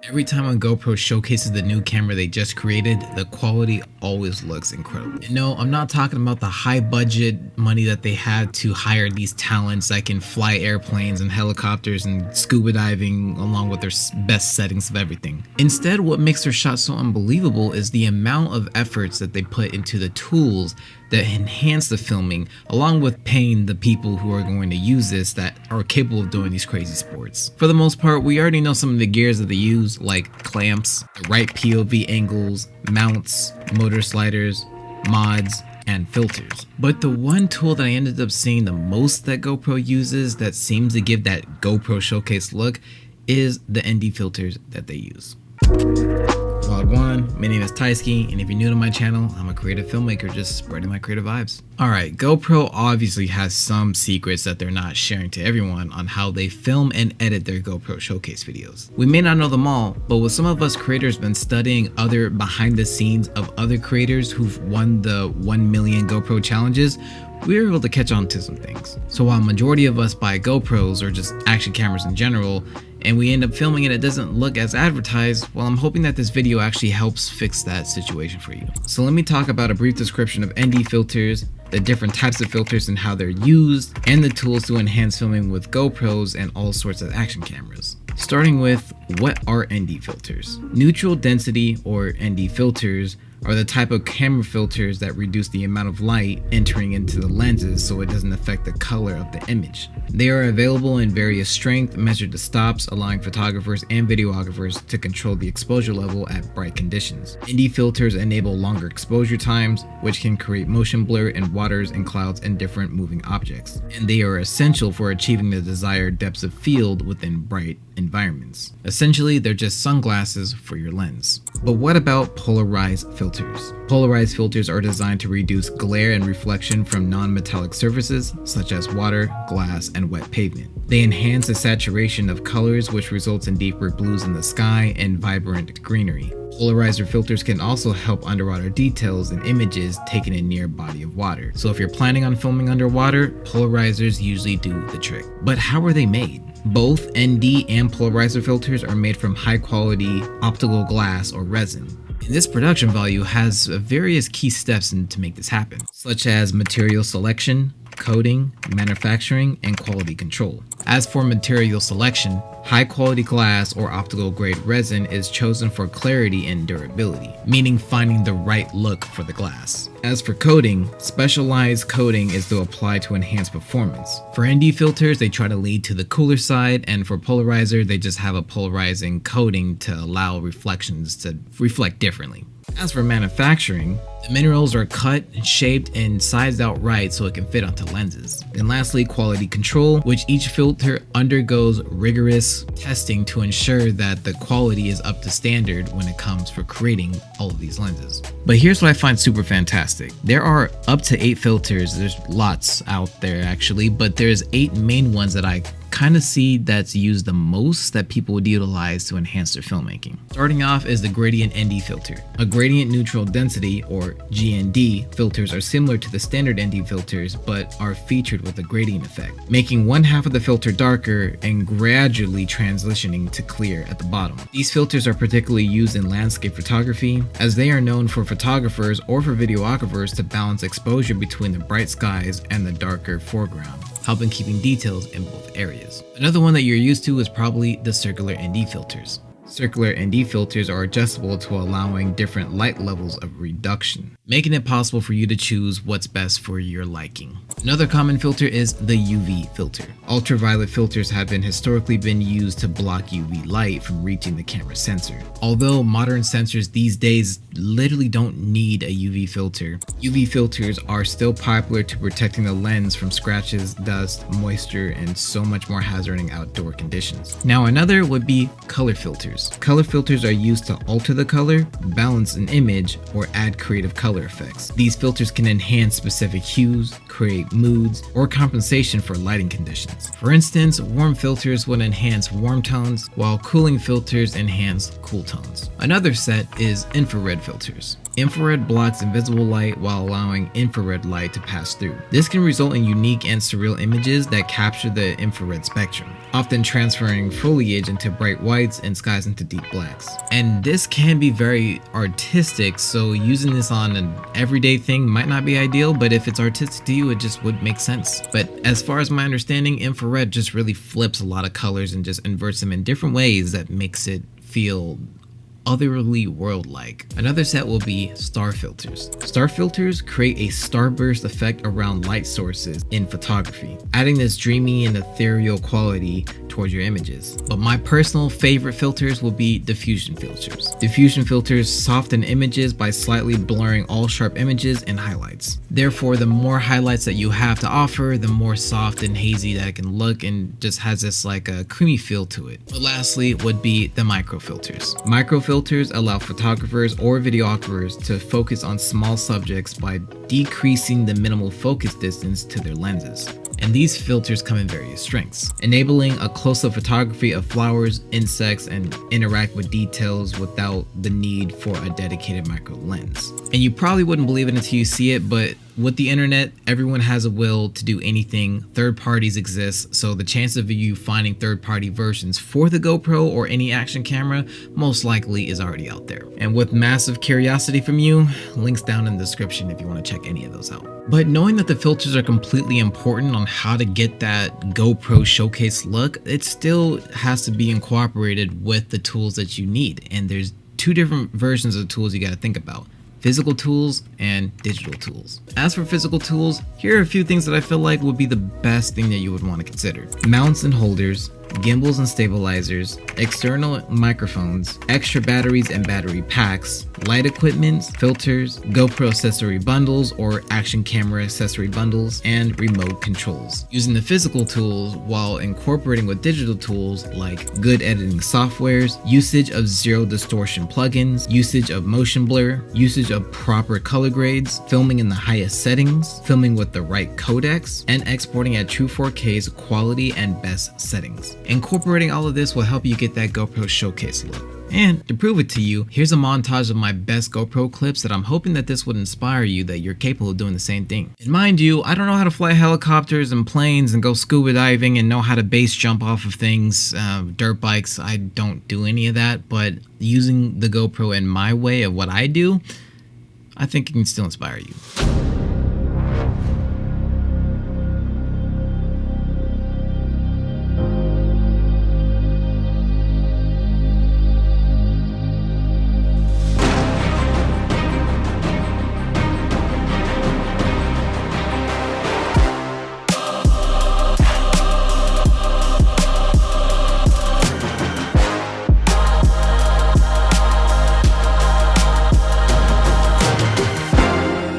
Every time a GoPro showcases the new camera they just created, the quality always looks incredible. And no, I'm not talking about the high budget money that they had to hire these talents that can fly airplanes and helicopters and scuba diving along with their best settings of everything. Instead, what makes their shots so unbelievable is the amount of efforts that they put into the tools that enhance the filming, along with paying the people who are going to use this that are capable of doing these crazy sports. For the most part, we already know some of the gears that they use, like clamps, the right POV angles, mounts, motor sliders, mods, and filters. But the one tool that I ended up seeing the most that GoPro uses that seems to give that GoPro showcase look is the ND filters that they use. Wagwan, my name is Tyski, and if you're new to my channel, I'm a creative filmmaker just spreading my creative vibes. Alright, GoPro obviously has some secrets that they're not sharing to everyone on how they film and edit their GoPro showcase videos. We may not know them all, but with some of us creators been studying other behind the scenes of other creators who've won the 1 million GoPro challenges, we were able to catch on to some things. So while majority of us buy GoPros or just action cameras in general, and we end up filming and it doesn't look as advertised, well, I'm hoping that this video actually helps fix that situation for you. So let me talk about a brief description of ND filters, the different types of filters and how they're used, and the tools to enhance filming with GoPros and all sorts of action cameras. Starting with, what are ND filters? Neutral density or ND filters are the type of camera filters that reduce the amount of light entering into the lenses so it doesn't affect the color of the image. They are available in various strengths measured to stops, allowing photographers and videographers to control the exposure level at bright conditions. ND filters enable longer exposure times, which can create motion blur in waters and clouds and different moving objects. And they are essential for achieving the desired depths of field within bright environments. Essentially, they're just sunglasses for your lens. But what about polarized filters? Polarized filters are designed to reduce glare and reflection from non-metallic surfaces such as water, glass, and wet pavement. They enhance the saturation of colors, which results in deeper blues in the sky and vibrant greenery. Polarizer filters can also help underwater details in images taken in near body of water. So if you're planning on filming underwater, polarizers usually do the trick. But how are they made? Both ND and polarizer filters are made from high quality optical glass or resin. And this production value has various key steps to make this happen, such as material selection, coating, manufacturing, and quality control. As for material selection, high quality glass or optical grade resin is chosen for clarity and durability, meaning finding the right look for the glass. As for coating, specialized coating is to apply to enhance performance. For ND filters, they try to lead to the cooler side, and for polarizer, they just have a polarizing coating to allow reflections to reflect differently. As for manufacturing, the minerals are cut, shaped, and sized out right so it can fit onto lenses. And lastly, quality control, which each filter undergoes rigorous testing to ensure that the quality is up to standard when it comes for creating all of these lenses. But here's what I find super fantastic. There are up to 8 filters. There's lots out there actually, but there's 8 main ones that I kind of see that's used the most that people would utilize to enhance their filmmaking. Starting off is the gradient ND filter. A gradient neutral density or GND filters are similar to the standard ND filters but are featured with a gradient effect, making one half of the filter darker and gradually transitioning to clear at the bottom. These filters are particularly used in landscape photography as they are known for photographers or for videographers to balance exposure between the bright skies and the darker foreground, helping keeping details in both areas. Another one that you're used to is probably the circular ND filters. Circular ND filters are adjustable to allowing different light levels of reduction, making it possible for you to choose what's best for your liking. Another common filter is the UV filter. Ultraviolet filters have historically been used to block UV light from reaching the camera sensor. Although modern sensors these days literally don't need a UV filter, UV filters are still popular to protecting the lens from scratches, dust, moisture, and so much more hazard in outdoor conditions. Now another would be color filters. Color filters are used to alter the color, balance an image, or add creative color effects. These filters can enhance specific hues, create moods, or compensation for lighting conditions. For instance, warm filters would enhance warm tones, while cooling filters enhance cool tones. Another set is infrared filters. Infrared blocks invisible light while allowing infrared light to pass through. This can result in unique and surreal images that capture the infrared spectrum, often transferring foliage into bright whites and skies into deep blacks. And this can be very artistic, so using this on an everyday thing might not be ideal, but if it's artistic to you, it just would make sense. But as far as my understanding, infrared just really flips a lot of colors and just inverts them in different ways that makes it feel otherly world-like. Another set will be star filters. Star filters create a starburst effect around light sources in photography, adding this dreamy and ethereal quality towards your images. But my personal favorite filters will be diffusion filters. Diffusion filters soften images by slightly blurring all sharp images and highlights. Therefore, the more highlights that you have to offer, the more soft and hazy that it can look, and just has this like a creamy feel to it. But lastly would be the micro filters. Micro filters allow photographers or videographers to focus on small subjects by decreasing the minimal focus distance to their lenses. And these filters come in various strengths, enabling a close-up photography of flowers, insects, and interact with details without the need for a dedicated micro lens. And you probably wouldn't believe it until you see it, but with the internet, everyone has a will to do anything. Third parties exist, so the chance of you finding third-party versions for the GoPro or any action camera most likely is already out there. And with massive curiosity from you, links down in the description if you want to check any of those out. But knowing that the filters are completely important on how to get that GoPro showcase look, it still has to be incorporated with the tools that you need. And there's two different versions of tools you got to think about: physical tools and digital tools. As for physical tools, here are a few things that I feel like would be the best thing that you would want to consider: mounts and holders, gimbals and stabilizers, external microphones, extra batteries and battery packs, light equipment, filters, GoPro accessory bundles or action camera accessory bundles, and remote controls. Using the physical tools while incorporating with digital tools like good editing softwares, usage of zero distortion plugins, usage of motion blur, usage of proper color grades, filming in the highest settings, filming with the right codecs, and exporting at true 4K's quality and best settings. Incorporating all of this will help you get that GoPro showcase look. And to prove it to you, here's a montage of my best GoPro clips that I'm hoping that this would inspire you that you're capable of doing the same thing. And mind you, I don't know how to fly helicopters and planes and go scuba diving and know how to base jump off of things, dirt bikes. I don't do any of that, but using the GoPro in my way of what I do, I think it can still inspire you.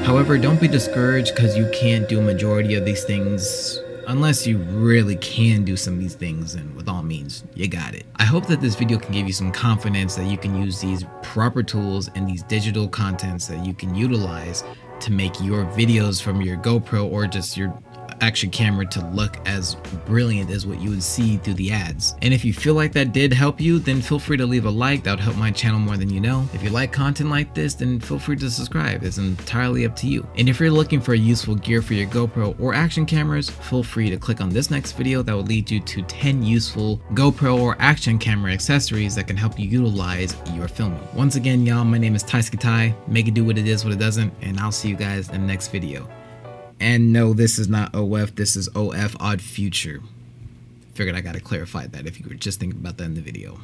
However, don't be discouraged because you can't do a majority of these things unless you really can do some of these things, and with all means, you got it. I hope that this video can give you some confidence that you can use these proper tools and these digital contents that you can utilize to make your videos from your GoPro or just your action camera to look as brilliant as what you would see through the ads. And if you feel like that did help you, then feel free to leave a like. That would help my channel more than you know. If you like content like this, then feel free to subscribe. It's entirely up to you. And if you're looking for useful gear for your GoPro or action cameras, feel free to click on this next video that will lead you to 10 useful GoPro or action camera accessories that can help you utilize your filming. Once again, y'all, my name is Tyski. Make it do what it is, what it doesn't, and I'll see you guys in the next video. And no, this is not OF, this is OF Odd Future. Figured I gotta clarify that if you were just thinking about that in the video.